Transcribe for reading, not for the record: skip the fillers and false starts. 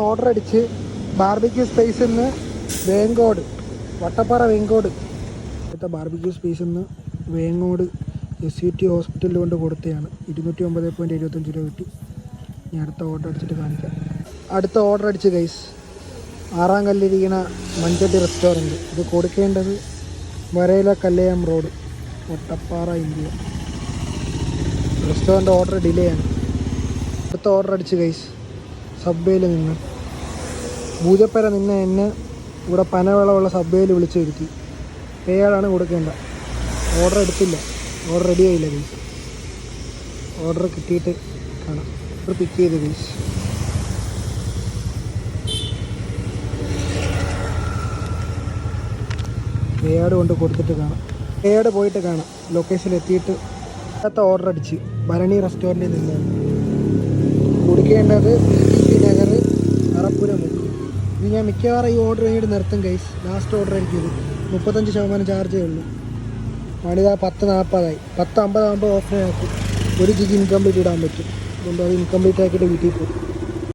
Order അടിച്ച് barbecue സ്പേസിൽ നിന്ന് വേങ്കോട്, വട്ടപ്പാറ വേങ്കോട് ബാർബിക്യൂ സ്പേസിൽ നിന്ന് വേങ്ങോട് SUT ഹോസ്പിറ്റലിൽ കൊണ്ട് കൊടുത്തതാണ്. 209.75 രൂപ കിട്ടി. ഇനി അടുത്ത ഓർഡർ അടിച്ചിട്ട് കാണിക്കാം. അടുത്ത ഓർഡർ അടിച്ച് ഗൈസ്, 6-ാം കല്ലിരിക്കണ മഞ്ചട്ടി റെസ്റ്റോറൻറ്റ്. ഇത് കൊടുക്കേണ്ടത് വരയില Kallayam road, Vattappara, India. Restaurant order delay ആണ്. അടുത്ത ഓർഡർ അടിച്ച് ഗൈസ്, സബ്വേയിൽ നിന്ന് പൂജപ്പര നിന്ന് എന്നെ ഇവിടെ പനവെള്ളമുള്ള സബ്വേയിൽ വിളിച്ചു വരുത്തി. പേയാളാണ് കൊടുക്കേണ്ട. ഓർഡർ എടുത്തില്ല, ഓർഡർ റെഡി ആയില്ല ഗൈസ്. ഓർഡർ കിട്ടിയിട്ട് കാണാം. ഓർഡർ പിക്ക് ചെയ്ത് ഗൈസ്. പേയാട് കൊണ്ട് കൊടുത്തിട്ട് കാണാം. പേയാട് പോയിട്ട് കാണാം. ലൊക്കേഷനിൽ എത്തിയിട്ട് അടുത്ത ഓർഡർ അടിച്ച് ഭരണി റെസ്റ്റോറൻറ്റിൽ നിന്നാണ് കൊടുക്കേണ്ടത്. PTC നഗർ, അറപ്പുര മുക്ക്. ഇനി ഞാൻ മിക്കവാറും ഈ ഓർഡർ കഴിഞ്ഞിട്ട് നിർത്തും ഗൈസ്. ലാസ്റ്റ് ഓർഡർ എനിക്കിത് 35% ചാർജേ ഉള്ളൂ. മണിതാ 10:40 10:50 ആകുമ്പോൾ ഓഫ് ആക്കും. 1 GB ഇൻകംപ്ലീറ്റ് ഇടാൻ പറ്റും. അതുകൊണ്ട് അത് ഇൻകംപ്ലീറ്റ് ആക്കിയിട്ട് വീട്ടിൽ പോകും.